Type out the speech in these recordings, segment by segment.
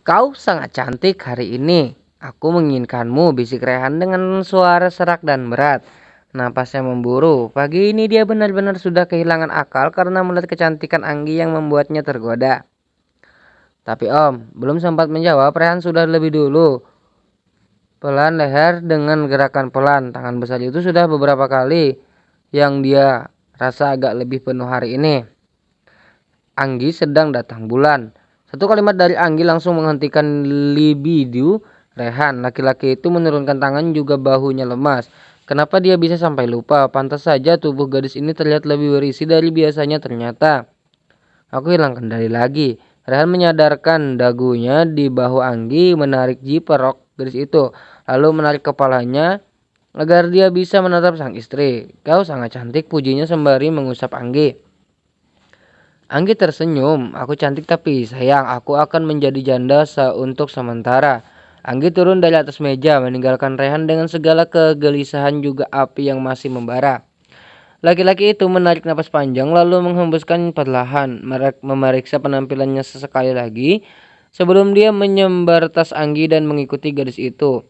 Kau sangat cantik hari ini. Aku menginginkanmu, bisik Rehan dengan suara serak dan berat. Napasnya memburu. Pagi ini dia benar-benar sudah kehilangan akal karena melihat kecantikan Anggi yang membuatnya tergoda. Tapi Om, belum sempat menjawab, Rehan sudah lebih dulu. Pelan leher dengan gerakan pelan. Tangan besar itu sudah beberapa kali yang dia rasa agak lebih penuh hari ini. Anggi sedang datang bulan. Satu kalimat dari Anggi langsung menghentikan libido Rehan. Laki-laki itu menurunkan tangan, juga bahunya lemas. Kenapa dia bisa sampai lupa? Pantas saja tubuh gadis ini terlihat lebih berisi dari biasanya ternyata. Aku hilang kendali lagi. Rehan menyadarkan dagunya di bahu Anggi, menarik jiper rok gadis itu. Lalu menarik kepalanya agar dia bisa menatap sang istri. Kau sangat cantik, pujinya sembari mengusap Anggi. Anggi tersenyum. Aku cantik tapi sayang, aku akan menjadi janda untuk sementara. Anggi turun dari atas meja, meninggalkan Rehan dengan segala kegelisahan juga api yang masih membara. Laki-laki itu menarik napas panjang lalu menghembuskan perlahan, memeriksa penampilannya sesekali lagi sebelum dia menyambar tas Anggi dan mengikuti gadis itu.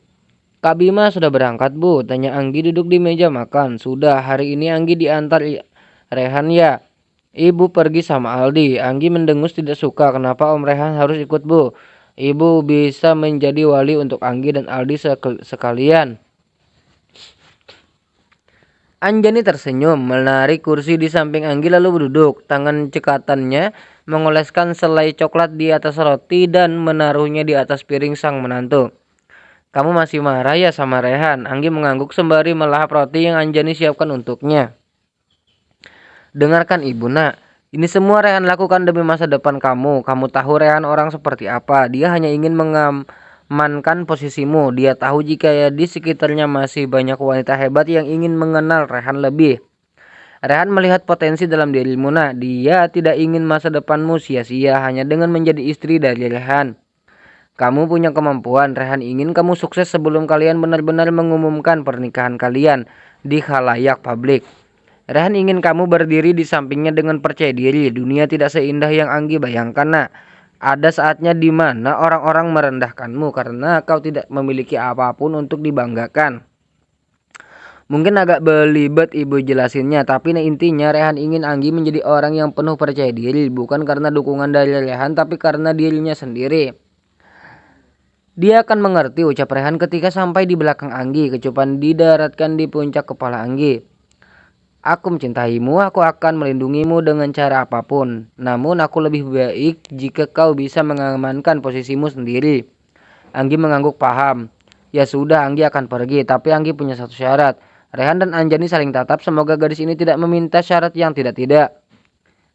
Kak Bima sudah berangkat, Bu? Tanya Anggi duduk di meja makan. Sudah, hari ini Anggi diantar Rehan ya. Ibu pergi sama Aldi. Anggi mendengus tidak suka. Kenapa Om Rehan harus ikut, Bu? Ibu bisa menjadi wali untuk Anggi dan Aldi sekalian. Anjani tersenyum, menarik kursi di samping Anggi lalu duduk. Tangan cekatannya mengoleskan selai coklat di atas roti dan menaruhnya di atas piring sang menantu. Kamu masih marah ya sama Rehan? Anggi mengangguk sembari melahap roti yang Anjani siapkan untuknya. Dengarkan Ibu nak, ini semua Rehan lakukan demi masa depan kamu. Kamu tahu Rehan orang seperti apa. Dia hanya ingin mengamankan posisimu. Dia tahu jika di sekitarnya masih banyak wanita hebat yang ingin mengenal Rehan lebih. Rehan melihat potensi dalam dirimu nak. Dia tidak ingin masa depanmu sia-sia hanya dengan menjadi istri dari Rehan. Kamu punya kemampuan. Rehan ingin kamu sukses sebelum kalian benar-benar mengumumkan pernikahan kalian di khalayak publik. Rehan ingin kamu berdiri di sampingnya dengan percaya diri. Dunia tidak seindah yang Anggi bayangkan nak. Ada saatnya di mana orang-orang merendahkanmu karena kau tidak memiliki apapun untuk dibanggakan. Mungkin agak belibet Ibu jelasinnya, tapi intinya Rehan ingin Anggi menjadi orang yang penuh percaya diri. Bukan karena dukungan dari Rehan, tapi karena dirinya sendiri. Dia akan mengerti, ucap Rehan ketika sampai di belakang Anggi. Kecupan didaratkan di puncak kepala Anggi. Aku mencintaimu, aku akan melindungimu dengan cara apapun. Namun aku lebih baik jika kau bisa mengamankan posisimu sendiri. Anggi mengangguk paham. Ya sudah, Anggi akan pergi, tapi Anggi punya satu syarat. Rehan dan Anjani saling tatap, semoga gadis ini tidak meminta syarat yang tidak-tidak.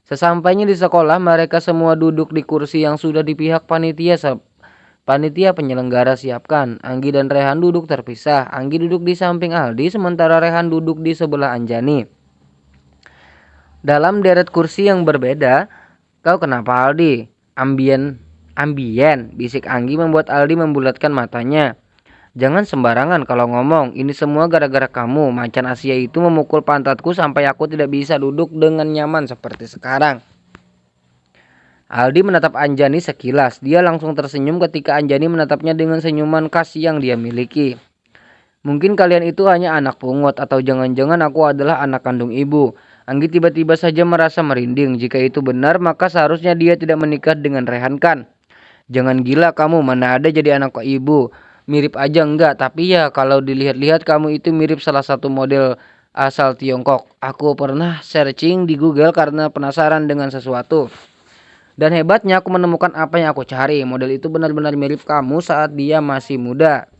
Sesampainya di sekolah, mereka semua duduk di kursi yang sudah di pihak panitia penyelenggara siapkan. Anggi dan Rehan duduk terpisah. Anggi duduk di samping Aldi, sementara Rehan duduk di sebelah Anjani. Dalam deret kursi yang berbeda, kau kenapa Aldi? Ambien, bisik Anggi membuat Aldi membulatkan matanya. Jangan sembarangan kalau ngomong, ini semua gara-gara kamu. Macan Asia itu memukul pantatku sampai aku tidak bisa duduk dengan nyaman seperti sekarang. Aldi menatap Anjani sekilas. Dia langsung tersenyum ketika Anjani menatapnya dengan senyuman khas yang dia miliki. Mungkin kalian itu hanya anak pungut atau jangan-jangan aku adalah anak kandung ibu. Anggi tiba-tiba saja merasa merinding. Jika itu benar, maka seharusnya dia tidak menikah dengan Rehan kan? Jangan gila kamu, mana ada jadi anak ibu. Mirip aja enggak, tapi ya kalau dilihat-lihat kamu itu mirip salah satu model asal Tiongkok. Aku pernah searching di Google karena penasaran dengan sesuatu. Dan hebatnya aku menemukan apa yang aku cari. Model itu benar-benar mirip kamu saat dia masih muda.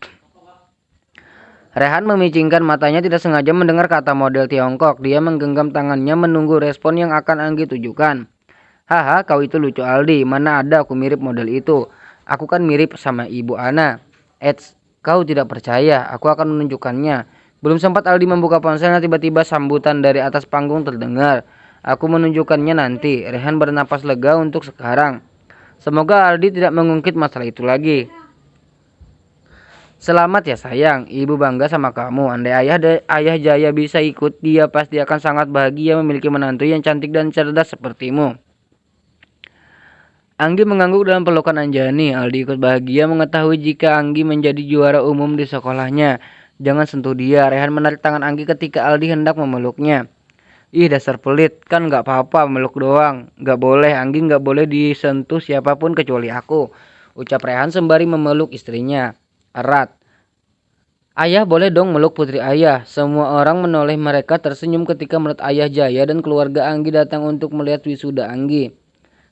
Rehan memicingkan matanya tidak sengaja mendengar kata model Tiongkok. Dia menggenggam tangannya menunggu respon yang akan Anggi tujukan. Haha, kau itu lucu Aldi. Mana ada aku mirip model itu. Aku kan mirip sama Ibu Ana. Kau tidak percaya. Aku akan menunjukkannya. Belum sempat Aldi membuka ponselnya, tiba-tiba sambutan dari atas panggung terdengar. Aku menunjukkannya nanti. Rehan bernapas lega untuk sekarang. Semoga Aldi tidak mengungkit masalah itu lagi. Selamat ya sayang, ibu bangga sama kamu. Andai ayah Jaya bisa ikut, dia pasti akan sangat bahagia memiliki menantu yang cantik dan cerdas sepertimu. Anggi mengangguk dalam pelukan Anjani. Aldi ikut bahagia mengetahui jika Anggi menjadi juara umum di sekolahnya. Jangan sentuh dia. Rehan menarik tangan Anggi ketika Aldi hendak memeluknya. Ih, dasar pelit, kan nggak apa-apa meluk doang. Nggak boleh, Anggi nggak boleh disentuh siapapun kecuali aku. Ucap Rehan sembari memeluk istrinya erat. Ayah boleh dong meluk putri ayah. Semua orang menoleh, mereka tersenyum ketika melihat Ayah Jaya dan keluarga Anggi datang untuk melihat wisuda Anggi.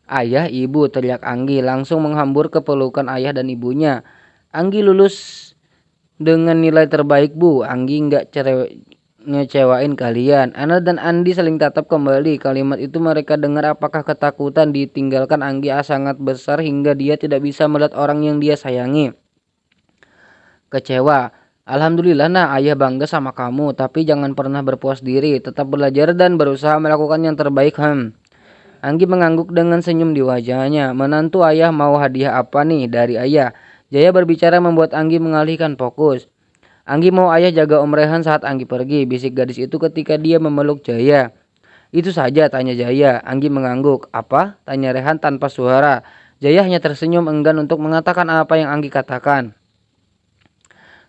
Ayah, ibu, teriak Anggi langsung menghambur ke pelukan ayah dan ibunya. Anggi lulus dengan nilai terbaik, Bu. Anggi nggak ngecewain kalian. Ana dan Andi saling tatap kembali. Kalimat itu mereka dengar. Apakah ketakutan ditinggalkan Anggi sangat besar hingga dia tidak bisa melihat orang yang dia sayangi? Kecewa. Alhamdulillah nah, ayah bangga sama kamu. Tapi jangan pernah berpuas diri. Tetap belajar dan berusaha melakukan yang terbaik. Anggi mengangguk dengan senyum di wajahnya. Menantu ayah mau hadiah apa nih dari ayah? Jaya berbicara membuat Anggi mengalihkan fokus. Anggi mau ayah jaga Om Rehan saat Anggi pergi, bisik gadis itu ketika dia memeluk Jaya. Itu saja, tanya Jaya. Anggi mengangguk. Apa? Tanya Rehan tanpa suara. Jaya hanya tersenyum enggan untuk mengatakan apa yang Anggi katakan.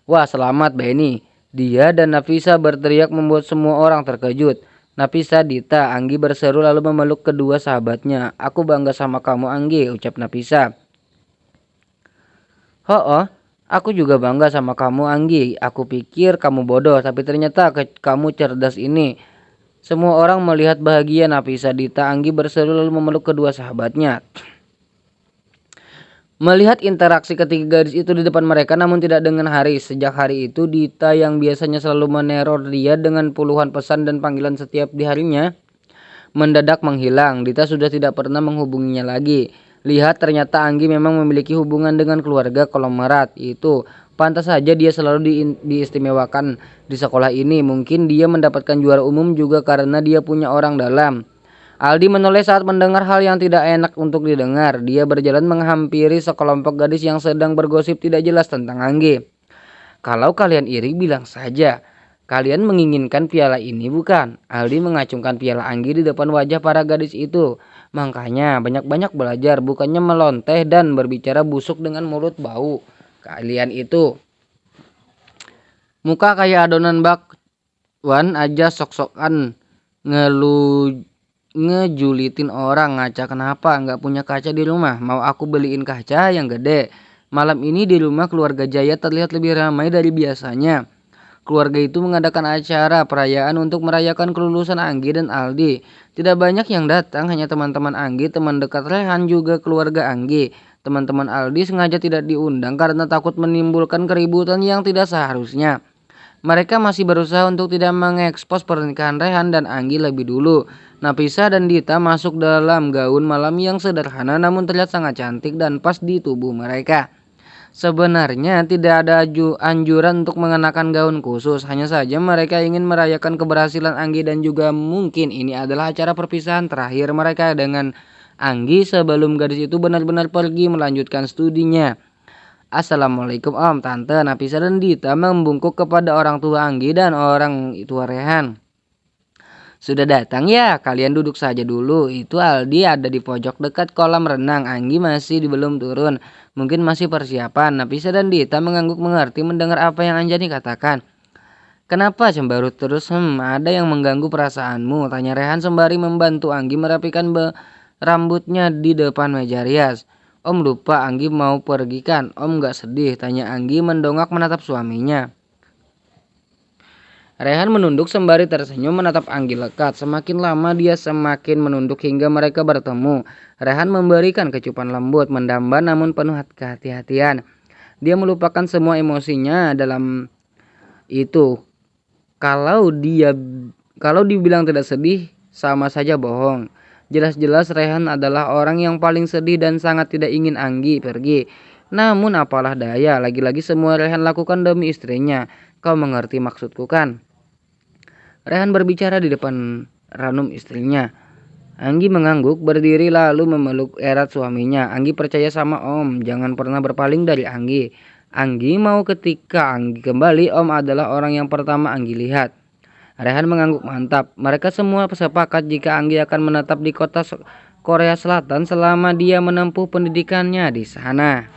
Wah, selamat Benny. Dia dan Nafisa berteriak membuat semua orang terkejut. Nafisa, Dita, Anggi berseru lalu memeluk kedua sahabatnya. Aku bangga sama kamu Anggi, ucap Nafisa. Oh, aku juga bangga sama kamu Anggi. Aku pikir kamu bodoh, tapi ternyata kamu cerdas ini. Semua orang melihat bahagia Nafisa, Dita, Anggi berseru lalu memeluk kedua sahabatnya. Melihat interaksi ketiga gadis itu di depan mereka namun tidak dengan Haris. Sejak hari itu Dita yang biasanya selalu meneror dia dengan puluhan pesan dan panggilan setiap di harinya mendadak menghilang. Dita sudah tidak pernah menghubunginya lagi. Lihat, ternyata Anggi memang memiliki hubungan dengan keluarga konglomerat itu. Pantas saja dia selalu diistimewakan di sekolah ini. Mungkin dia mendapatkan juara umum juga karena dia punya orang dalam. Aldi menoleh saat mendengar hal yang tidak enak untuk didengar. Dia berjalan menghampiri sekelompok gadis yang sedang bergosip tidak jelas tentang Anggi. Kalau kalian iri bilang saja. Kalian menginginkan piala ini bukan? Aldi mengacungkan piala Anggi di depan wajah para gadis itu. Makanya banyak-banyak belajar, bukannya melonteh dan berbicara busuk dengan mulut bau. Kalian itu muka kayak adonan bakwan aja sok-sokan ngejulitin orang. Ngaca kenapa? Nggak punya kaca di rumah? Mau aku beliin kaca yang gede? Malam ini di rumah keluarga Jaya terlihat lebih ramai dari biasanya. Keluarga itu mengadakan acara perayaan untuk merayakan kelulusan Anggi dan Aldi. Tidak banyak yang datang, hanya teman-teman Anggi, teman dekat Rehan, juga keluarga Anggi. Teman-teman Aldi sengaja tidak diundang karena takut menimbulkan keributan yang tidak seharusnya. Mereka masih berusaha untuk tidak mengekspos pernikahan Rehan dan Anggi lebih dulu. Nafisa dan Dita masuk dalam gaun malam yang sederhana namun terlihat sangat cantik dan pas di tubuh mereka. Sebenarnya tidak ada anjuran untuk mengenakan gaun khusus, hanya saja mereka ingin merayakan keberhasilan Anggi dan juga mungkin ini adalah acara perpisahan terakhir mereka dengan Anggi sebelum gadis itu benar-benar pergi melanjutkan studinya. Assalamualaikum Om, Tante, Nafisa dan Dita membungkuk kepada orang tua Anggi dan orang tua Rehan. Sudah datang ya, kalian duduk saja dulu. Itu Aldi ada di pojok dekat kolam renang. Anggi masih belum turun. Mungkin masih persiapan. Nafisa dan Dita mengangguk mengerti mendengar apa yang Anjani katakan. Kenapa cemberut terus? Ada yang mengganggu perasaanmu? Tanya Rehan sembari membantu Anggi merapikan rambutnya di depan meja rias. Om lupa Anggi mau pergi kan? Om gak sedih? Tanya Anggi mendongak menatap suaminya. Rehan menunduk sembari tersenyum menatap Anggi lekat. Semakin lama dia semakin menunduk hingga mereka bertemu. Rehan memberikan kecupan lembut, mendamba namun penuh kehati-hatian. Dia melupakan semua emosinya dalam itu. Kalau dibilang tidak sedih, sama saja bohong. Jelas-jelas Rehan adalah orang yang paling sedih dan sangat tidak ingin Anggi pergi. Namun apalah daya, lagi-lagi semua Rehan lakukan demi istrinya. Kau mengerti maksudku kan? Rehan berbicara di depan ranum istrinya. Anggi mengangguk, berdiri lalu memeluk erat suaminya. Anggi percaya sama Om, jangan pernah berpaling dari Anggi. Anggi mau ketika Anggi kembali, Om adalah orang yang pertama Anggi lihat. Rehan mengangguk mantap. Mereka semua sepakat jika Anggi akan menetap di Korea Selatan selama dia menempuh pendidikannya di sana.